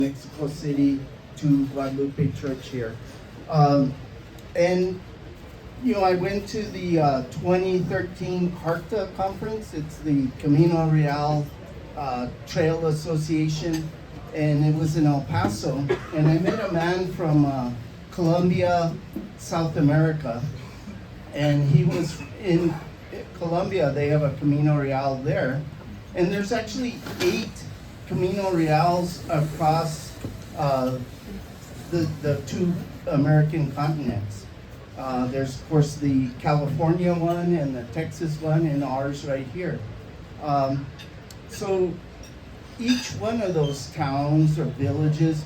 Mexico City to Guadalupe Church here. And I went to the 2013 Carta conference. It's the Camino Real Trail Association, and it was in El Paso. And I met a man from Colombia, South America, and he was in Colombia. They have a Camino Real there, and there's actually 8 Camino Reals across the 2 American continents. There's, of course, the California one and the Texas one, and ours right here. So each one of those towns or villages,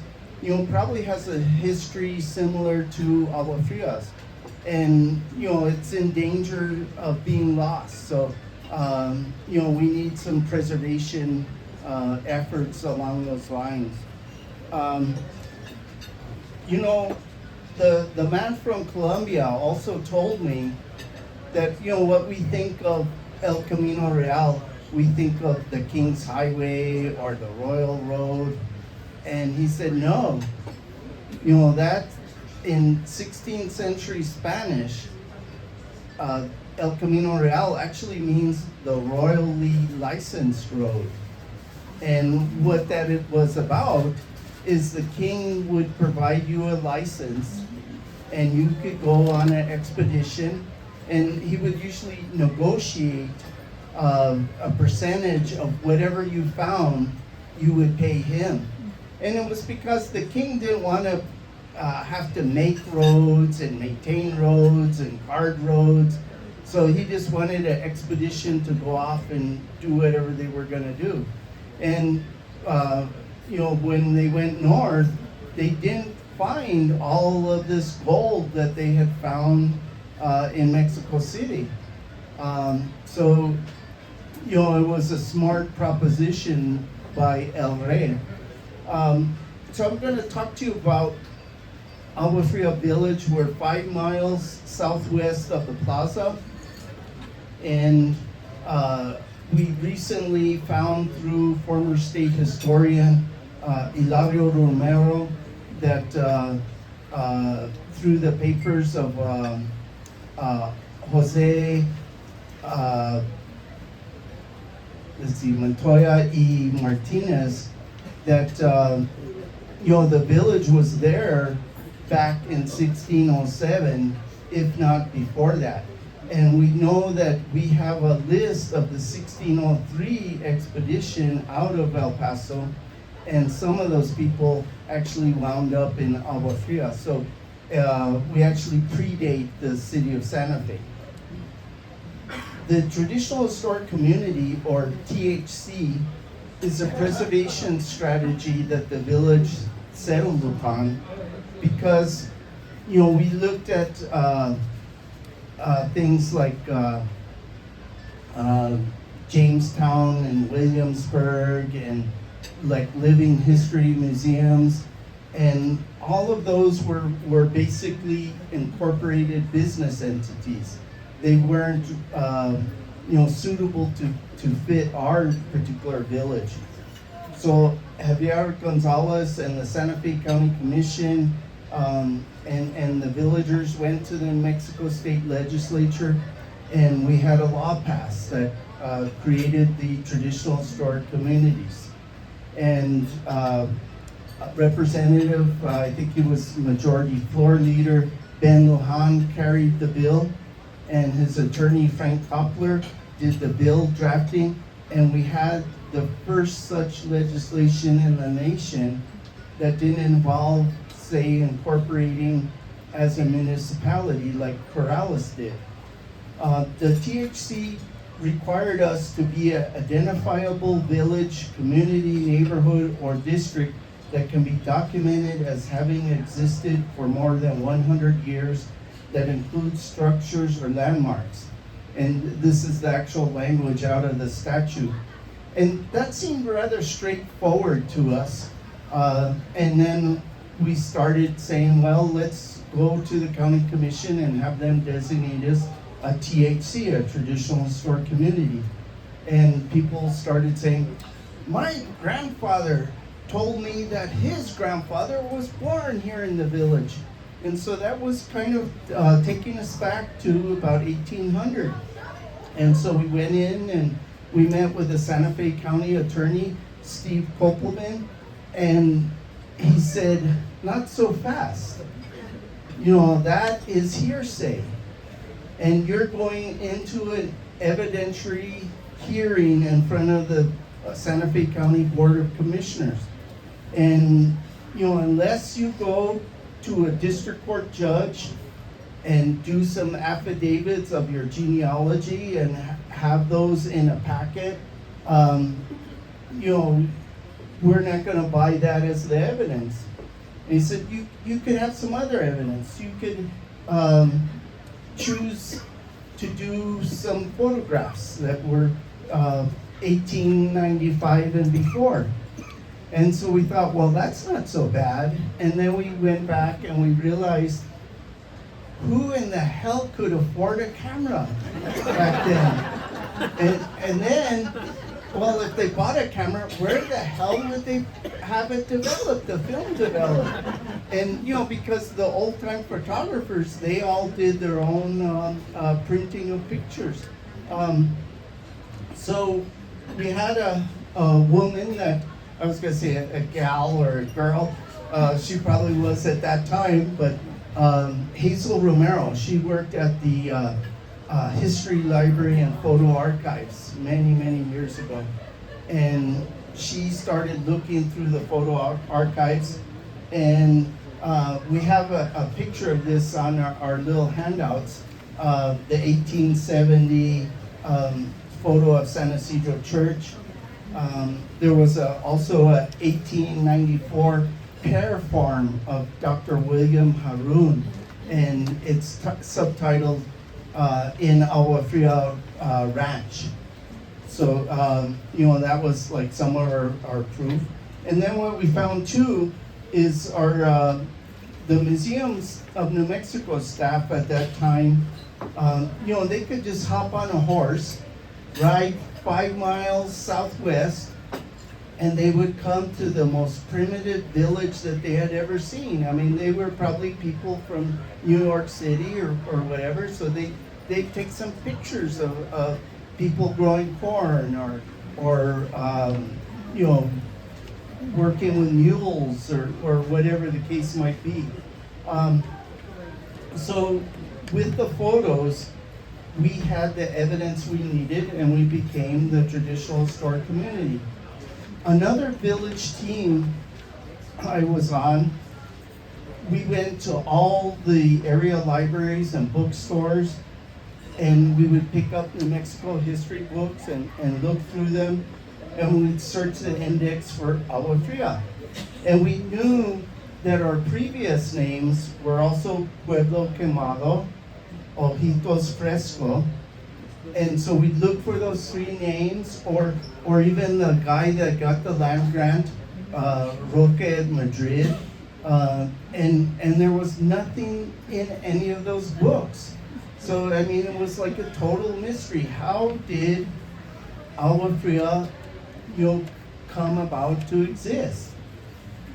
probably has a history similar to Agua Fria's. And, it's in danger of being lost. So, we need some preservation efforts along those lines. The man from Colombia also told me that, what we think of El Camino Real, we think of the King's Highway or the Royal Road. And he said, no, that in 16th century Spanish, El Camino Real actually means the royally licensed road. And what that it was about is the king would provide you a license, and you could go on an expedition, and he would usually negotiate a percentage of whatever you found, you would pay him. And it was because the king didn't want to have to make roads and maintain roads and guard roads. So he just wanted an expedition to go off and do whatever they were going to do. And, when they went north, they didn't find all of this gold that they had found in Mexico City. So it was a smart proposition by El Rey. So I'm going to talk to you about Agua Fria Village. We're 5 miles southwest of the plaza. And we recently found through former state historian Hilario Romero that through the papers of Jose Montoya y Martinez, that the village was there back in 1607, if not before that. And we know that we have a list of the 1603 expedition out of El Paso, and some of those people actually wound up in Agua Fria. So we actually predate the city of Santa Fe. The Traditional Historic Community, or THC, is a preservation strategy that the village settled upon because, we looked at things like Jamestown and Williamsburg and like living history museums, and all of those were basically incorporated business entities. They weren't suitable to fit our particular village. So Javier Gonzalez and the Santa Fe County Commission and the villagers went to the Mexico State Legislature, and we had a law passed that created the traditional historic communities. And Representative, I think he was Majority Floor Leader, Ben Lohan carried the bill, and his attorney Frank Koppler did the bill drafting, and we had the first such legislation in the nation that didn't involve, say, incorporating as a municipality like Corrales did. The THC required us to be an identifiable village, community, neighborhood, or district that can be documented as having existed for more than 100 years, that includes structures or landmarks. And this is the actual language out of the statute. And that seemed rather straightforward to us. And then we started saying, well, let's go to the county commission and have them designate us a THC, a traditional historic community. And people started saying, my grandfather told me that his grandfather was born here in the village. And so that was kind of taking us back to about 1800. And so we went in and we met with the Santa Fe County Attorney, Steve Kopelman, and he said, not so fast. You know, that is hearsay. And you're going into an evidentiary hearing in front of the Santa Fe County Board of Commissioners. And, you know, unless you go to a district court judge and do some affidavits of your genealogy and have those in a packet, you know, we're not going to buy that as the evidence. And he said, you could have some other evidence. You could choose to do some photographs that were 1895 and before. And so we thought, well, that's not so bad. And then we went back and we realized, who in the hell could afford a camera back then? And then, well, if they bought a camera, where the hell would they have it developed, the film developed? And, you know, because the old-time photographers, they all did their own printing of pictures. So we had a woman that, I was going to say a gal or a girl, she probably was at that time, but Hazel Romero, she worked at the History Library and Photo Archives many, many years ago. And she started looking through the photo archives, and we have a picture of this on our little handouts, the 1870 photo of San Isidro Church. There was also a 1894 pear farm of Dr. William Haroon, and it's subtitled in Agua Fria Ranch. So, you know, that was like some of our proof. And then what we found too is the Museums of New Mexico staff at that time, you know, they could just hop on a horse, ride 5 miles southwest, and they would come to the most primitive village that they had ever seen. I mean, they were probably people from New York City or whatever, so they'd take some pictures of people growing corn or you know, working with mules or whatever the case might be. So with the photos, we had the evidence we needed, and we became the traditional historic community. Another village team I was on, we went to all the area libraries and bookstores, and we would pick up New Mexico history books and look through them, and we'd search the index for Agua Fria. And we knew that our previous names were also Pueblo Quemado, Ojitos Fresco, and so we looked for those 3 names, or even the guy that got the land grant, Roque Madrid, and there was nothing in any of those books. So I mean, it was like a total mystery. How did Agua Fria, you know, come about to exist?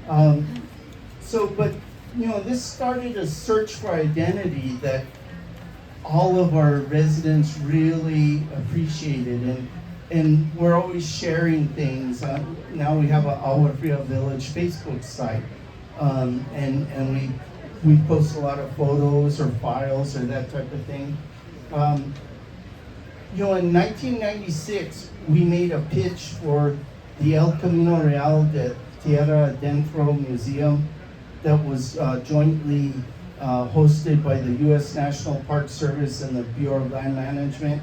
But you know, this started a search for identity that all of our residents really appreciated, and we're always sharing things. Now we have an Agua Fria Village Facebook site, and we post a lot of photos or files or that type of thing. You know, in 1996, we made a pitch for the El Camino Real de Tierra Adentro Museum that was jointly hosted by the U.S. National Park Service and the Bureau of Land Management.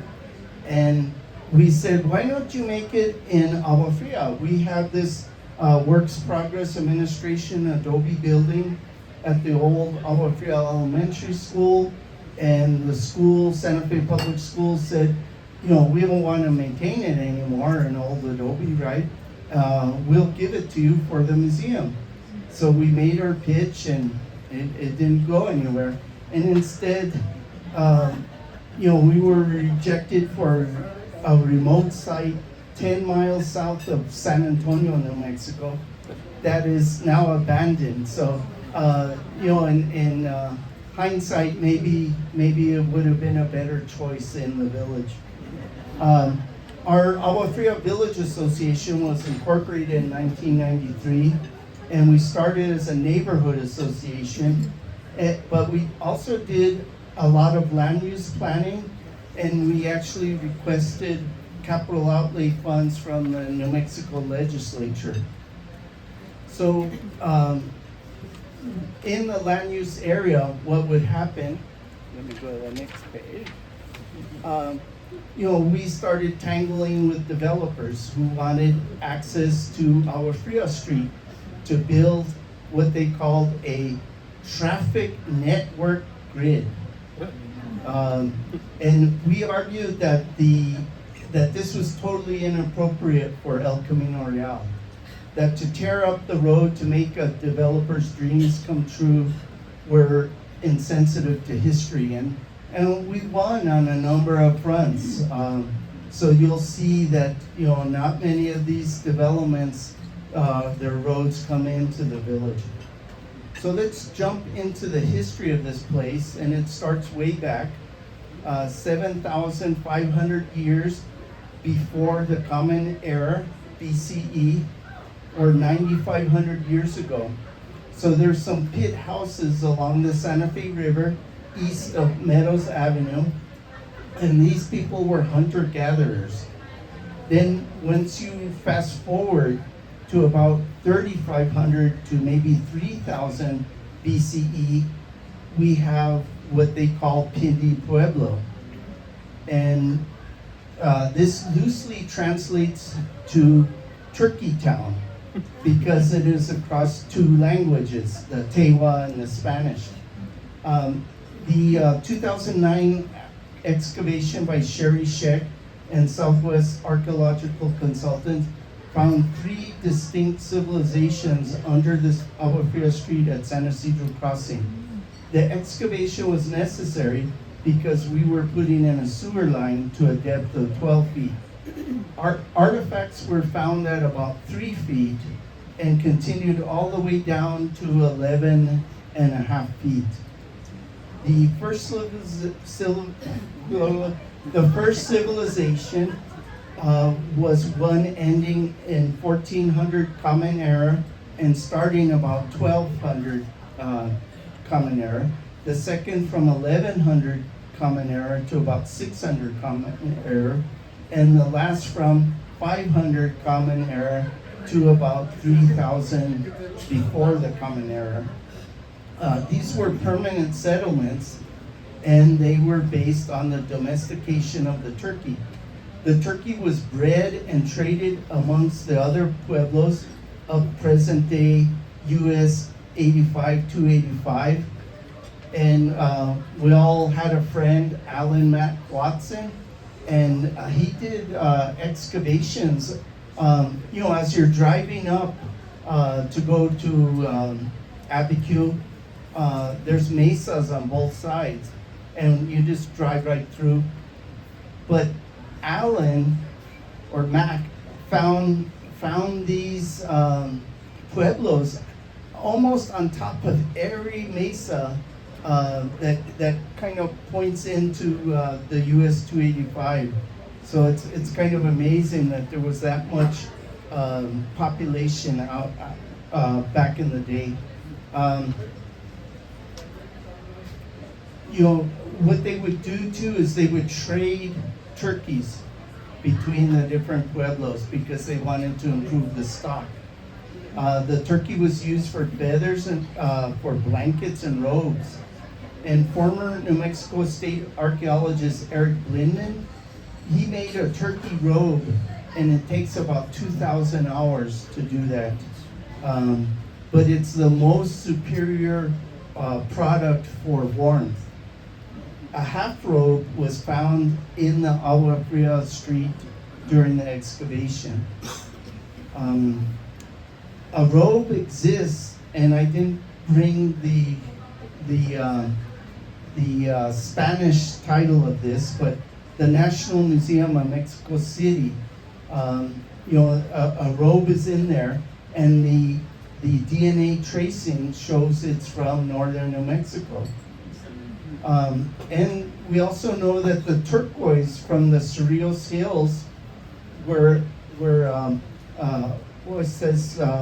And we said, why don't you make it in Agua Fria? We have this Works Progress Administration Adobe building at the old Agua Fria Elementary School, and the school, Santa Fe Public Schools, said, you know, we don't want to maintain it anymore, an old Adobe, right? We'll give it to you for the museum. So we made our pitch, and it didn't go anywhere. And instead, you know, we were rejected for a remote site 10 miles south of San Antonio, New Mexico. that is now abandoned. So, in hindsight, maybe it would have been a better choice in the village. Our Agua Fria Village Association was incorporated in 1993, and we started as a neighborhood association, but we also did a lot of land use planning, and we actually requested capital outlay funds from the New Mexico legislature. So in the land use area, what would happen, let me go to the next page. We started tangling with developers who wanted access to Agua Fria Street to build what they called a traffic network grid. And we argued that this was totally inappropriate for El Camino Real. That to tear up the road to make a developer's dreams come true were insensitive to history. And we won on a number of fronts. So you'll see that not many of these developments, their roads come into the village. So let's jump into the history of this place, and it starts way back, 7,500 years before the Common Era, BCE, or 9,500 years ago. So there's some pit houses along the Santa Fe River, east of Meadows Avenue, and these people were hunter-gatherers. Then once you fast forward to about 3,500 to maybe 3,000 BCE, we have what they call Pindi Pueblo. And this loosely translates to Turkey Town because it is across two languages, the Tewa and the Spanish. The 2009 excavation by Sherry Sheck and Southwest Archaeological Consultants found 3 distinct civilizations under this Agua Fria Street at San Isidro Crossing. The excavation was necessary because we were putting in a sewer line to a depth of 12 feet. Artifacts were found at about 3 feet and continued all the way down to 11 and a half feet. The first civilization was one ending in 1400 Common Era and starting about 1200 Common Era. The second from 1100 Common Era to about 600 Common Era, and the last from 500 Common Era to about 3000 before the Common Era. These were permanent settlements, and they were based on the domestication of the turkey. The turkey was bred and traded amongst the other pueblos of present-day US 85-285. And we all had a friend, Alan Matt Watson, and he did excavations. As you're driving up to go to Abiquiu, there's mesas on both sides, and you just drive right through. But Alan, or Mac, found these pueblos almost on top of every mesa that kind of points into the US 285. So it's kind of amazing that there was that much population out back in the day. What they would do too is they would trade turkeys between the different pueblos because they wanted to improve the stock. The turkey was used for feathers and for blankets and robes. And former New Mexico State archaeologist Eric Blindman, he made a turkey robe, and it takes about 2,000 hours to do that. But it's the most superior product for warmth. A half robe was found in the Agua Fria Street during the excavation. A robe exists, and I didn't bring the Spanish title of this, but the National Museum of Mexico City, a robe is in there, and the DNA tracing shows it's from northern New Mexico. And we also know that the turquoise from the Cerrillos Hills, where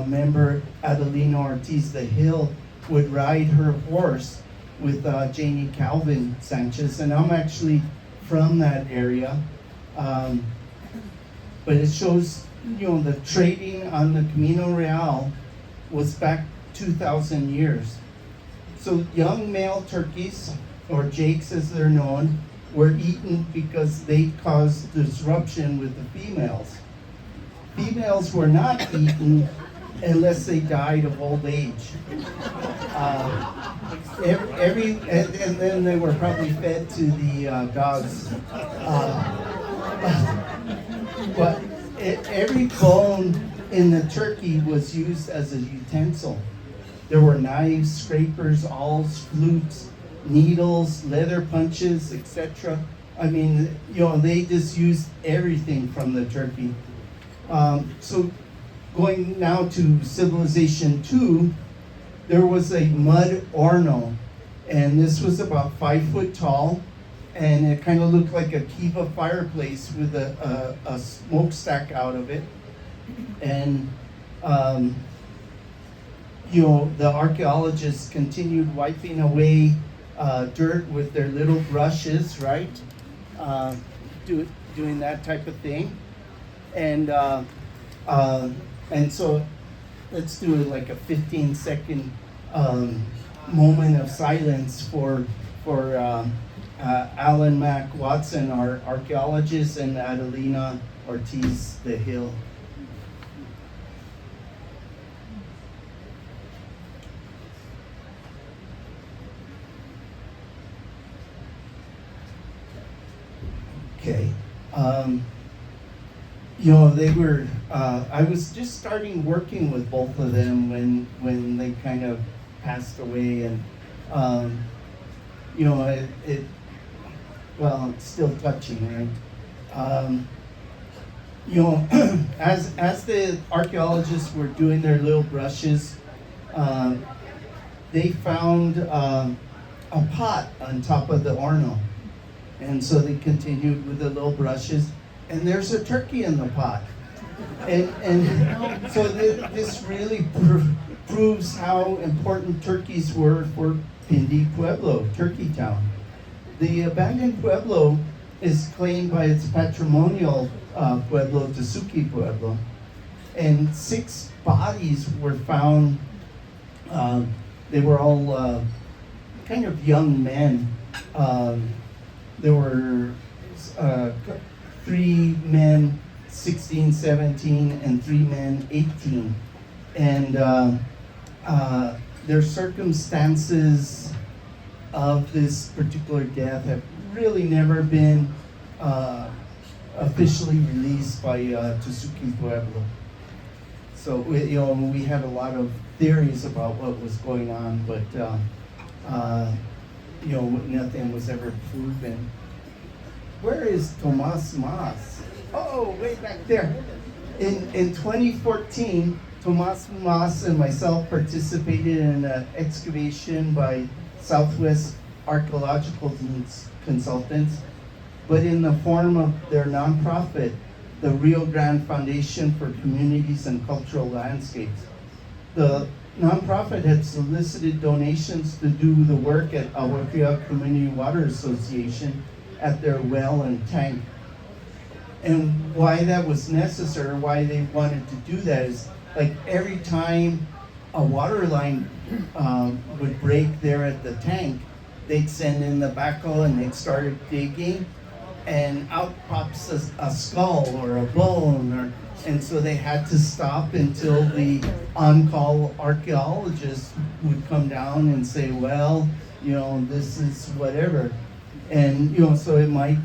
member Adelina Ortiz de Hill would ride her horse with Janie Calvin Sanchez, and I'm actually from that area. But it shows, the trading on the Camino Real was back 2,000 years. So young male turkeys, or jakes as they're known, were eaten because they caused disruption with the females. Females were not eaten unless they died of old age. And then they were probably fed to the dogs. But every bone in the turkey was used as a utensil. There were knives, scrapers, awls, flutes, needles, leather punches, etc. I mean, they just used everything from the turkey. So going now to civilization 2, there was a mud orno, and this was about 5 foot tall, and it kind of looked like a kiva fireplace with a smokestack out of it. And the archaeologists continued wiping away dirt with their little brushes, right? Doing that type of thing. And so let's do like a 15-second moment of silence for Alan Mack Watson, our archaeologist, and Adelina Ortiz de Hill. Okay. They were, I was just starting working with both of them when they kind of passed away, and, it's still touching, right? As the archaeologists were doing their little brushes, they found a pot on top of the orno. And so they continued with the little brushes, and there's a turkey in the pot. And so this really proves how important turkeys were for Pindi Pueblo, Turkey Town. The abandoned pueblo is claimed by its patrimonial pueblo, Tesuque Pueblo, and 6 bodies were found. They were all kind of young men. There were 3 men, 16, 17, and 3 men, 18. And their circumstances of this particular death have really never been officially released by Tesuque Pueblo. So we have a lot of theories about what was going on, but nothing was ever proven. Where is Tomas Mas? Oh, way back there. In 2014, Tomas Mas and myself participated in an excavation by Southwest Archaeological Consultants, but in the form of their nonprofit, the Rio Grande Foundation for Communities and Cultural Landscapes. The nonprofit had solicited donations to do the work at Agua Fria Community Water Association at their well and tank. And why that was necessary, why they wanted to do that is, like, every time a water line would break there at the tank, they'd send in the backhoe and they'd start digging, and out pops a skull or a bone, and so they had to stop until the on-call archaeologist would come down and say, well, this is whatever. And, so it might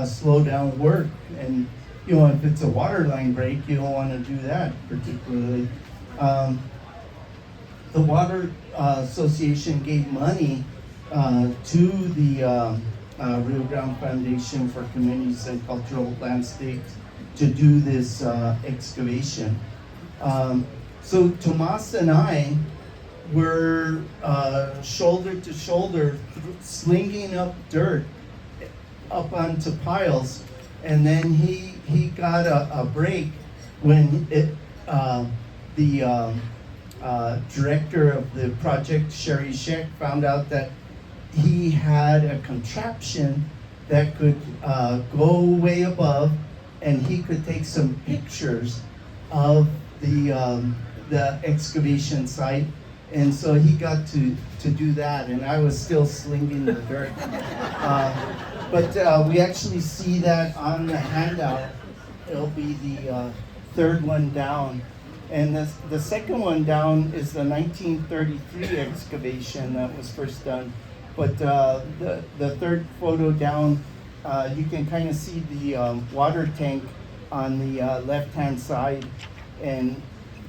slow down work. And, if it's a water line break, you don't want to do that particularly. The Water Association gave money to the Rio Grande Foundation for Communities and Cultural Landscapes to do this excavation. So Tomas and I were shoulder to shoulder, slinging up dirt up onto piles, and then he got a break when the director of the project, Sherry Sheck, found out that he had a contraption that could go way above, and he could take some pictures of the excavation site, and so he got to do that, and I was still slinging the dirt. But we actually see that on the handout. It'll be the third one down. And the second one down is the 1933 excavation that was first done. But the third photo down, you can kind of see the water tank on the left-hand side. And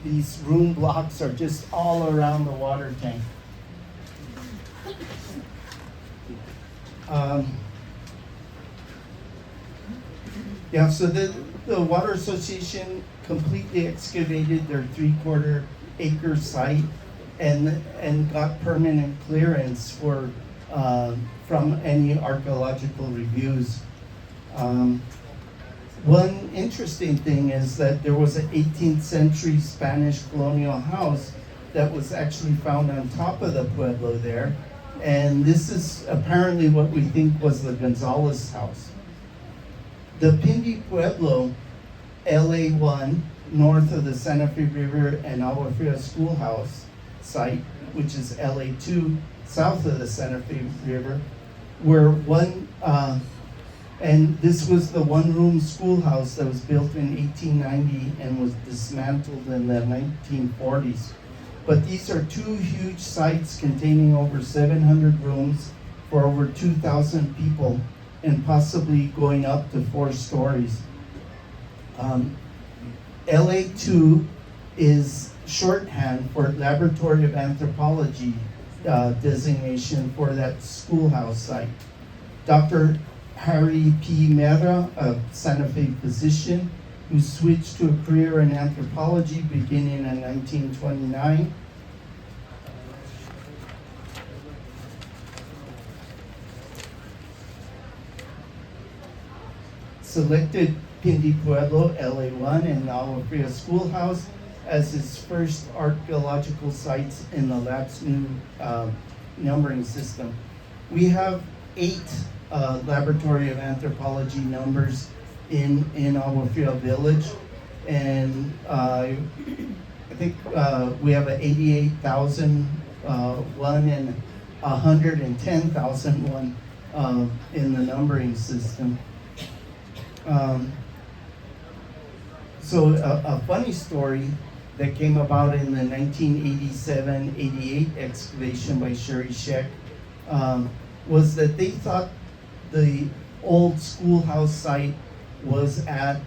these room blocks are just all around the water tank. Yeah, so the Water Association completely excavated their 3/4 acre site and got permanent clearance for from any archaeological reviews. One interesting thing is that there was an 18th century Spanish colonial house that was actually found on top of the pueblo there, and this is apparently what we think was the Gonzalez house. The Pindi Pueblo, LA1, north of the Santa Fe River and Agua Fria Schoolhouse site, which is LA2, south of the Santa Fe River, were and this was the one-room schoolhouse that was built in 1890 and was dismantled in the 1940s. But these are two huge sites containing over 700 rooms for over 2,000 people, and possibly going up to 4 stories. LA2 is shorthand for Laboratory of Anthropology designation for that schoolhouse site. Dr. Henry Mee, a Santa Fe physician who switched to a career in anthropology beginning in 1929, selected Pindi Pueblo, LA1, and Agua Fria Schoolhouse as his first archaeological sites in the lab's new numbering system. We have 8 Laboratory of Anthropology numbers in Agua Fria Village, and I think we have an 88,000 one and 110,001 in the numbering system. So a funny story that came about in the 1987-88 excavation by Sherry Sheck was that they thought the old schoolhouse site was at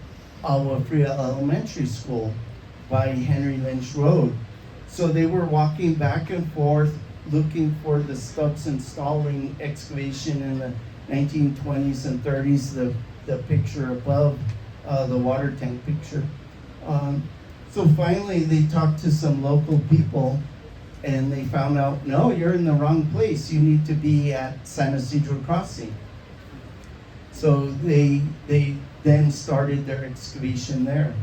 Agua Fria Elementary School by Henry Lynch Road. So they were walking back and forth looking for the Stubbs and Stalling excavation in the 1920s and 30s, the picture above the water tank picture. So finally they talked to some local people and they found out, no, you're in the wrong place. You need to be at San Isidro Crossing. So they then started their excavation there.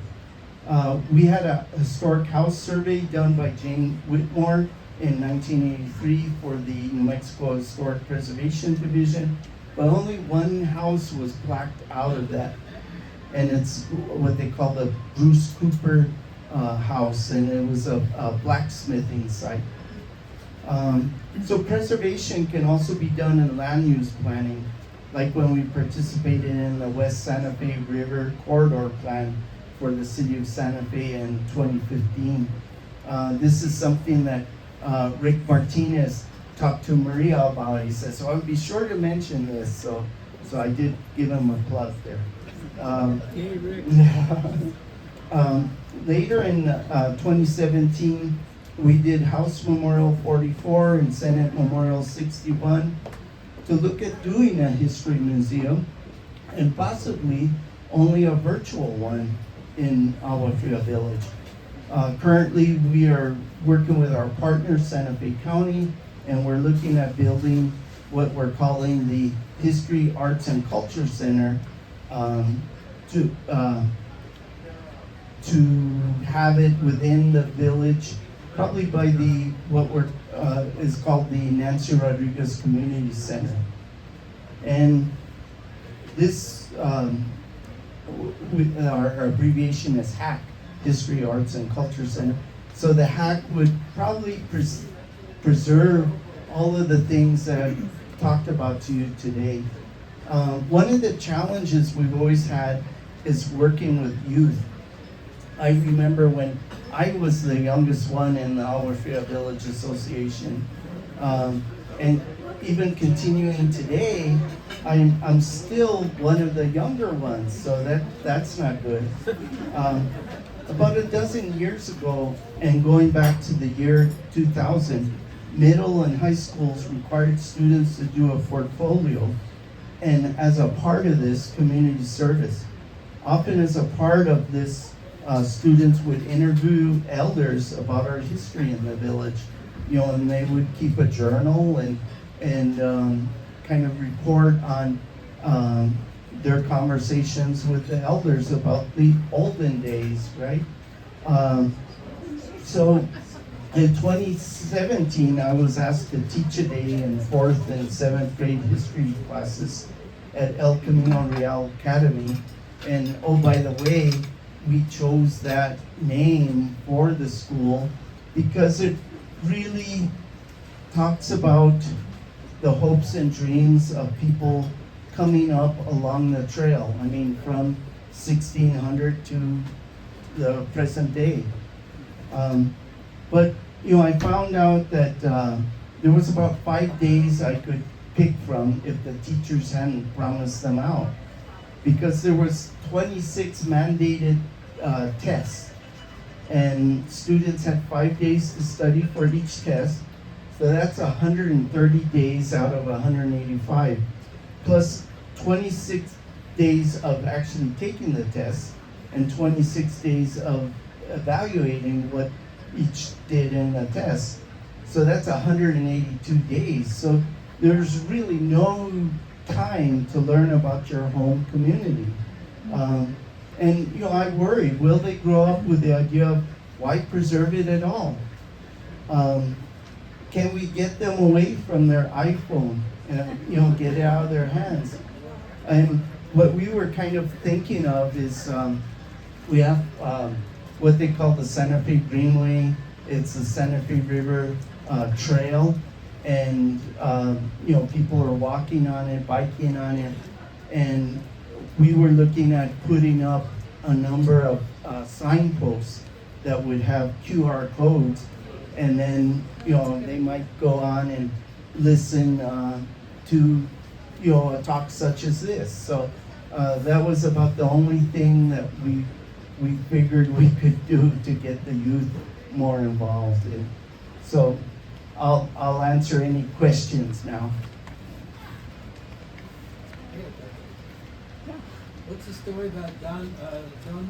We had a historic house survey done by Jane Whitmore in 1983 for the New Mexico Historic Preservation Division, but only one house was plaqued out of that, and it's what they call the Bruce Cooper house, and it was a blacksmithing site. So preservation can also be done in land use planning, like when we participated in the West Santa Fe River Corridor Plan for the city of Santa Fe in 2015. This is something that Rick Martinez talked to Maria about. He said, so I would be sure to mention this, so I did give him a plug there. Hey, Rick. Later in 2017, we did House Memorial 44 and Senate Memorial 61 to look at doing a history museum, and possibly only a virtual one in Agua Fria Village. Currently, we are working with our partner, Santa Fe County, and we're looking at building what we're calling the History, Arts, and Culture Center to have it within the village, probably by the is called the Nancy Rodriguez Community Center. And this, our abbreviation is HAC, History, Arts, and Culture Center. So the HAC would probably preserve all of the things that I've talked about to you today. One of the challenges we've always had is working with youth. I remember when I was the youngest one in the Agua Fria Village Association, and even continuing today, I'm still one of the younger ones, so that's not good. About a dozen years ago, and going back to the year 2000, middle and high schools required students to do a portfolio, and as a part of this, community service. Often as a part of this, students would interview elders about our history in the village, and they would keep a journal and kind of report on their conversations with the elders about the olden days, right? So in 2017, I was asked to teach a day in 4th and 7th grade history classes at El Camino Real Academy. And oh, by the way, we chose that name for the school because it really talks about the hopes and dreams of people coming up along the trail. I mean, from 1600 to the present day. But I found out that there was about 5 days I could pick from if the teachers hadn't promised them out, because there was 26 mandated tests, and students had 5 days to study for each test. So that's 130 days out of 185, plus 26 days of actually taking the test and 26 days of evaluating what each did in the test. So that's 182 days. So there's really no time to learn about your home community. And I worry, will they grow up with the idea of why preserve it at all? Can we get them away from their iPhone and get it out of their hands? And what we were kind of thinking of is we have what they call the Santa Fe Greenway. It's the Santa Fe River Trail, and people are walking on it, biking on it, and we were looking at putting up a number of signposts that would have QR codes, and then they might go on and listen to a talk such as this. So that was about the only thing that we figured we could do to get the youth more involved in. So I'll answer any questions now. What's the story about John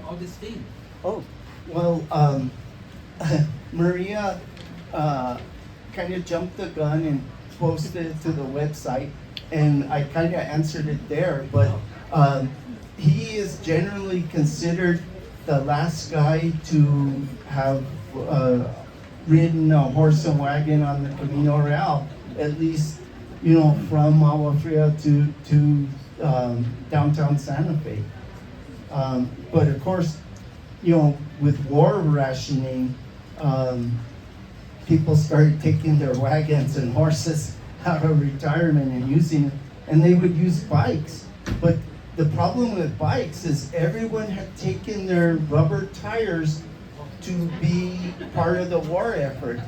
Augustine? Oh, well, Maria kind of jumped the gun and posted it to the website, and I kind of answered it there, but he is generally considered the last guy to have ridden a horse and wagon on the Camino Real, at least, from Agua Fria to downtown Santa Fe. But of course, with war rationing, people started taking their wagons and horses out of retirement and using it, and they would use bikes. But the problem with bikes is everyone had taken their rubber tires to be part of the war effort.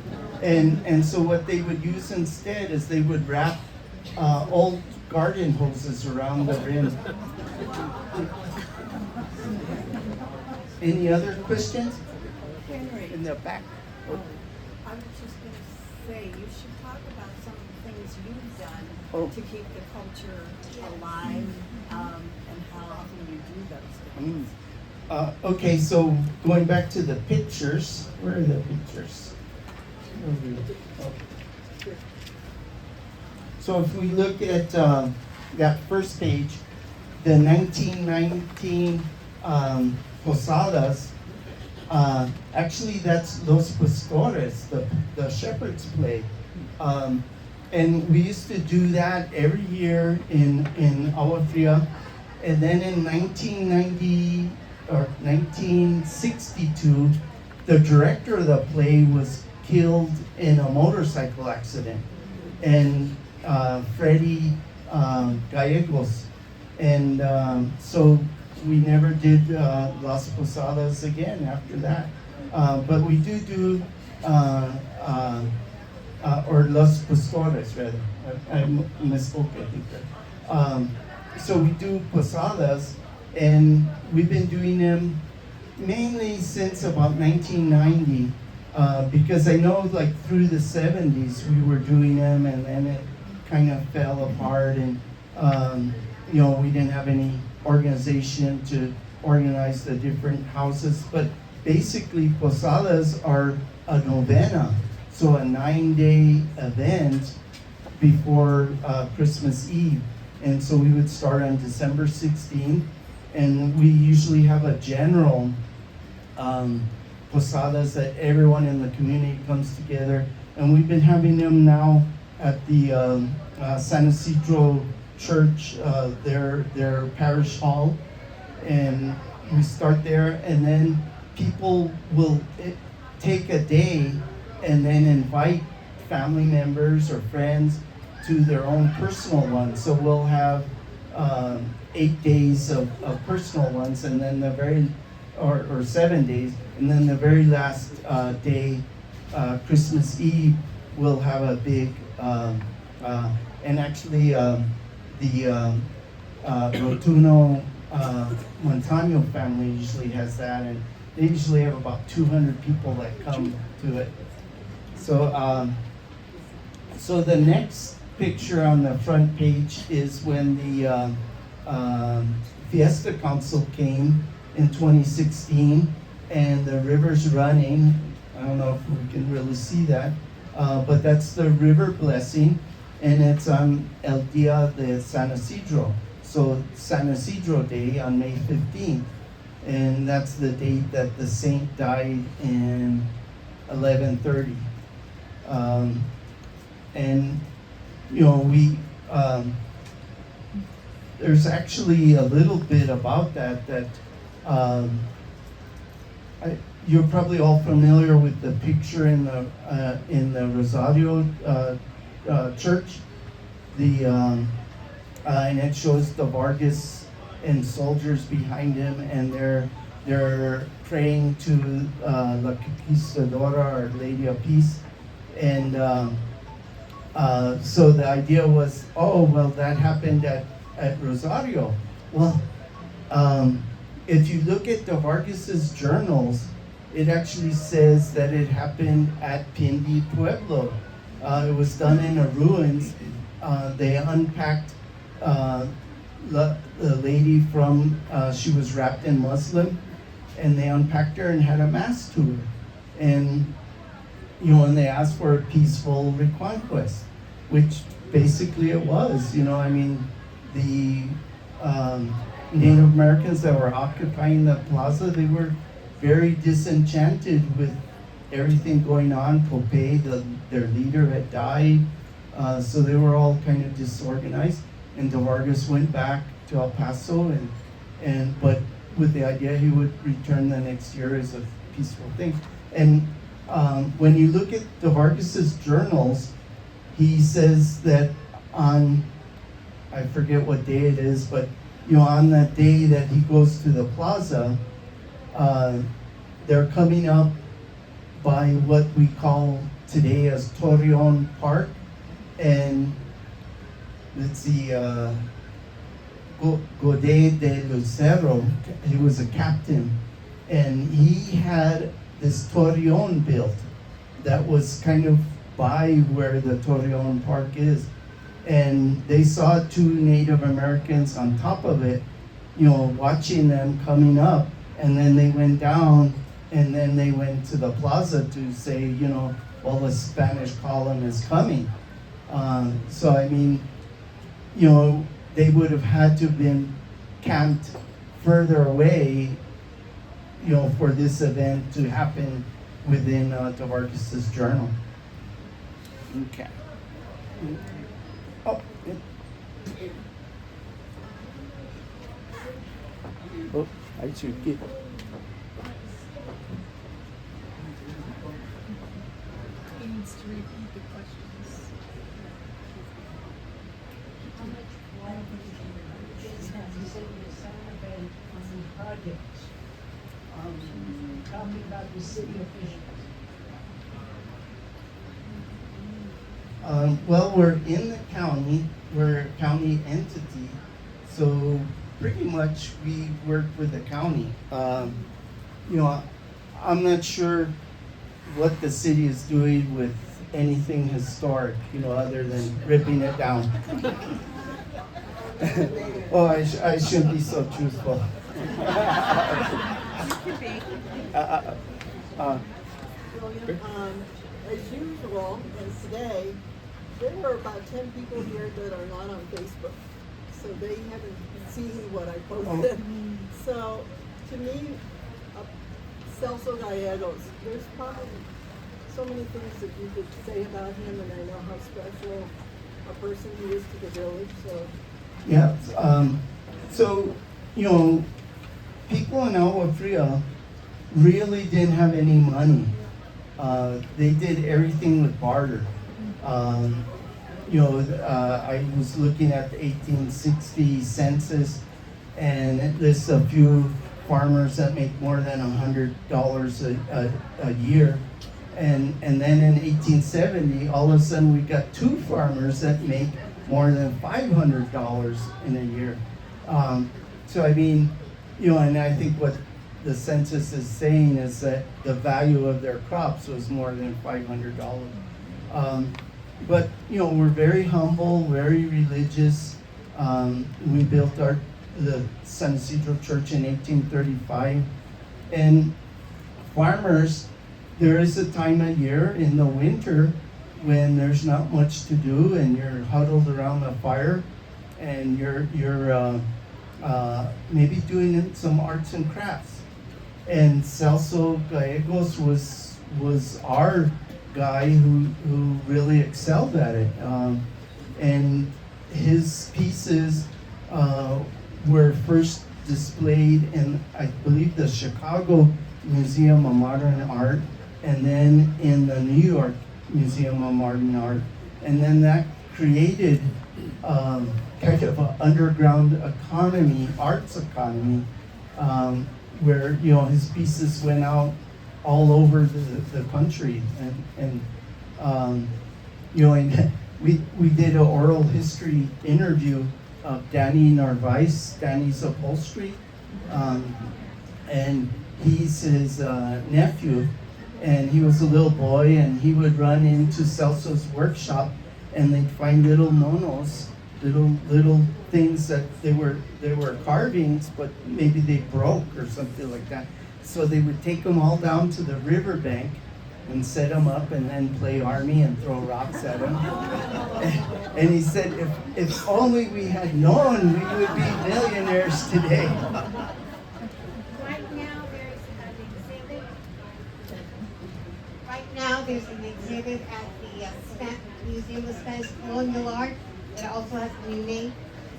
And so what they would use instead is they would wrap old garden hoses around the rim. Any other questions? Henry, In the back. I was just going to say, you should talk about some of the things you've done to keep the culture alive, and how often you do those things. Okay, so going back to the pictures, where are the pictures? Oh. So if we look at that first page, the 1919 Posadas, actually that's Los Pastores, the shepherds play. And we used to do that every year in Agua Fria. And then in 1990 or 1962, the director of the play was killed in a motorcycle accident. And Freddie Gallegos. And so we never did Las Posadas again after that. But we do or Los Pastores rather. I misspoke, I think. So we do Posadas, and we've been doing them mainly since about 1990, because I know like through the 70s we were doing them, and then it kind of fell apart, and we didn't have any organization to organize the different houses. But basically, Posadas are a novena, so a 9-day event before Christmas Eve. And so we would start on December 16th, and we usually have a general Posadas that everyone in the community comes together. And we've been having them now at the San Isidro Church, their parish hall. And we start there, and then people will take a day and then invite family members or friends to their own personal ones. So we'll have 8 days of personal ones, and then or 7 days, and then the very last day, Christmas Eve, we'll have a big, and actually the Rotuno Montano family usually has that, and they usually have about 200 people that come to it. So, so the next picture on the front page is when the Fiesta Council came in 2016, and the river's running. I don't know if we can really see that, but that's the river blessing, and it's on El Dia de San Isidro. So San Isidro Day on May 15th, and that's the date that the saint died in 1130. And we there's actually a little bit about that you're probably all familiar with the picture in the Rosario church, and it shows the Vargas and soldiers behind him, and they're praying to La Conquistadora, Our Lady of Peace. And so the idea was, that happened at Rosario. Well, if you look at the Vargas's journals, it actually says that it happened at Pindi Pueblo. It was done in a ruins. They unpacked the lady from, she was wrapped in muslin, and they unpacked her and had a mass to her. And and they asked for a peaceful reconquest, which basically it was. The Native Americans that were occupying the plaza, they were very disenchanted with everything going on. Popeye, their leader, had died, so they were all kind of disorganized. And De Vargas went back to El Paso, but with the idea he would return the next year as a peaceful thing. And when you look at De Vargas's journals, he says that on, I forget what day it is, but on that day that he goes to the plaza, they're coming up by what we call today as Torreon Park, and it's the Godet de Lucero. He was a captain, and he had this Torreon built that was kind of by where the Torreon Park is. And they saw 2 Native Americans on top of it, watching them coming up, and then they went down, and then they went to the plaza to say, you know, well, the Spanish column is coming. So I mean, you know, they would have had to have been camped further away, you know, for this event to happen within Tavarkas's journal. Okay. Oh, yeah. Oh, I should get. He needs to repeat the questions. How much water is the city of Santa Fe on the project? Talking about the city officials. Well, we're in the county, we're a county entity, so pretty much we work with the county. You know, I'm not sure what the city is doing with anything historic, you know, other than ripping it down. Oh, I shouldn't be so truthful. William, as usual, as today, there were about 10 people here that are not on Facebook, so they haven't seen what I posted. So, to me, Celso Gallegos, there's probably so many things that you could say about him, and I know how special a person he is to the village, so. Yeah, so, you know, people in Agua Fria really didn't have any money. They did everything with barter. You know, I was looking at the 1860 census, and it lists a few farmers that make more than $100 a year. And then in 1870, all of a sudden we got 2 farmers that make more than $500 in a year. So I mean, you know, and I think what the census is saying is that the value of their crops was more than $500. But you know, we're very humble, very religious. We built the San Isidro Church in 1835, and farmers, there is a time of year in the winter when there's not much to do and you're huddled around the fire and you're maybe doing some arts and crafts. And Celso Gallegos was our guy who really excelled at it. And his pieces were first displayed in, I believe, the Chicago Museum of Modern Art, and then in the New York Museum of Modern Art. And then that created kind of an underground economy, arts economy, where, you know, his pieces went out all over the country. And you know, and we did an oral history interview of Danny Narvaez, Danny's upholstery, and he's his nephew, and he was a little boy, and he would run into Celso's workshop, and they'd find little monos, little things that they were carvings, but maybe they broke or something like that. So they would take them all down to the riverbank and set them up, and then play army and throw rocks at them. And he said, if only we had known, we would be millionaires today. Right now, there's an exhibit. Right now, there's an exhibit at the Museum of Spanish Colonial Art that also has a new name.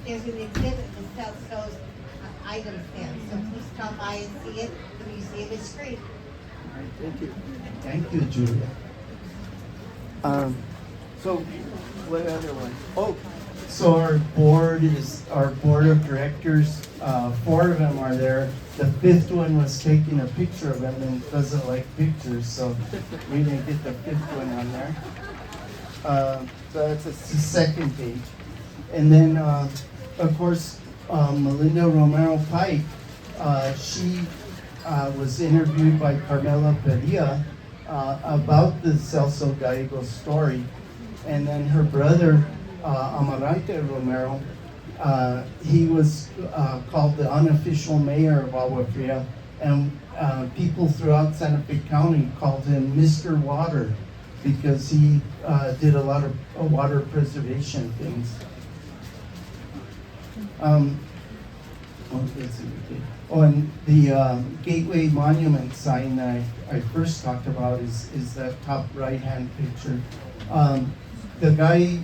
There's an exhibit that sells those items there. So please stop by and see it. The museum is free. All right, thank you. Thank you, Julia. So, what other one? Oh, so our board of directors. 4 of them are there. The 5th one was taking a picture of him and doesn't like pictures, so we didn't get the 5th one on there. So that's the second page. And then, of course, Melinda Romero Pike, she was interviewed by Carmela Perea about the Celso Gallegos story. And then her brother, Amarante Romero, he was called the unofficial mayor of Agua Fria And people throughout Santa Fe County called him Mr. Water because he did a lot of water preservation things. And the Gateway Monument sign that I first talked about is that top right-hand picture. The guy,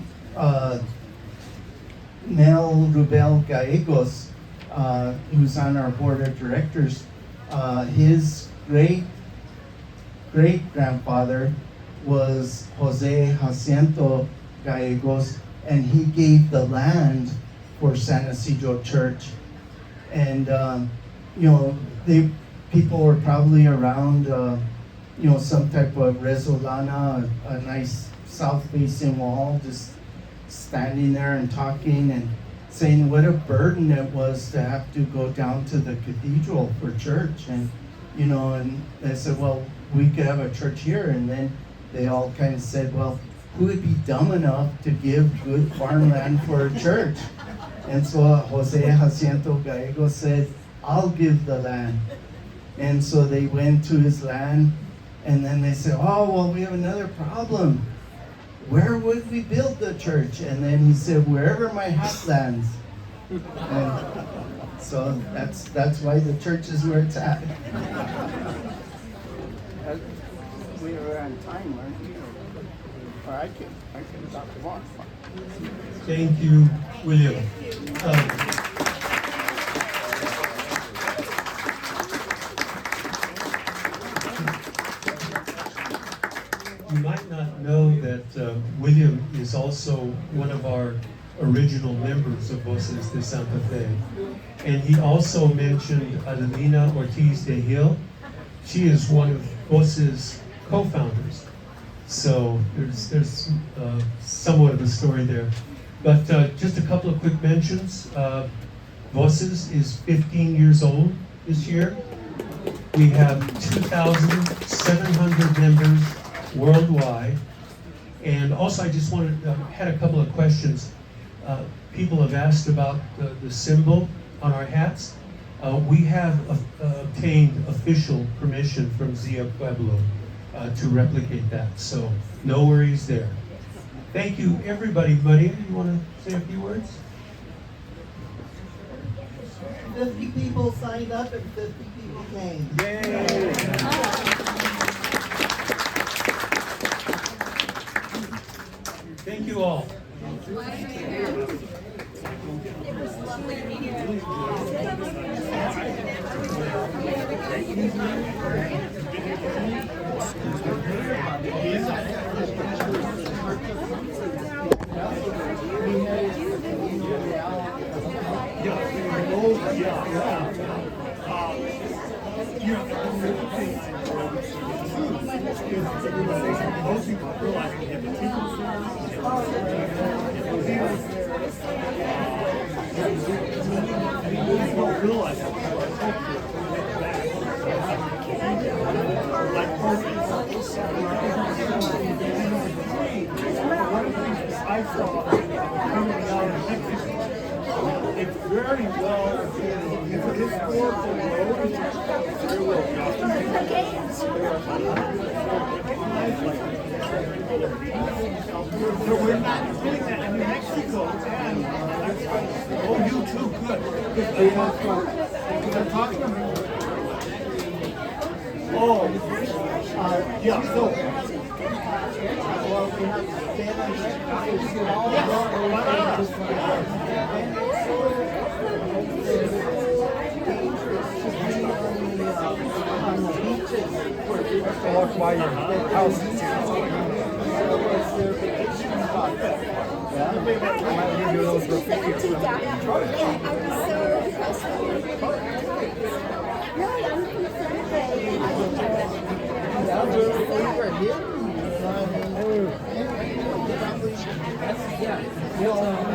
Mel Rubel Gallegos, who's on our board of directors, his great-grandfather was Jose Jacinto Gallegos, and he gave the land for San Isidro Church. And people were probably around some type of resolana, a nice south-facing wall, just standing there and talking and saying what a burden it was to have to go down to the cathedral for church. And and they said, well, we could have a church here. And then they all kind of said, well, who would be dumb enough to give good farmland for a church? And so Jose Jacinto Gallegos said, I'll give the land. And so they went to his land, and then they said, oh, well, we have another problem. Where would we build the church? And then he said, wherever my hat lands. And so that's why the church is where it's at. We were on time, weren't we? Or I can talk more. Thank you, William. You might not know that William is also one of our original members of Voces de Santa Fe. And he also mentioned Adelina Ortiz de Gil. She is one of Voces' co-founders. So there's somewhat of a story there. But just a couple of quick mentions. Voces is 15 years old this year. We have 2,700 members worldwide. And also I just had a couple of questions. People have asked about the symbol on our hats. We have obtained official permission from Zia Pueblo to replicate that, so no worries there. Thank you, everybody. Maria, you want to say a few words? 50 people signed up and 50 people came. Yay! Thank you all. I saw coming out of Mexico. It's very well, it's a historical road. It's very well documented. So we're not doing that in New Mexico. And oh, you too, good. They're talking about. Oh, yeah, so. Well, we have to stand on the beaches where people walk by your house. Yeah.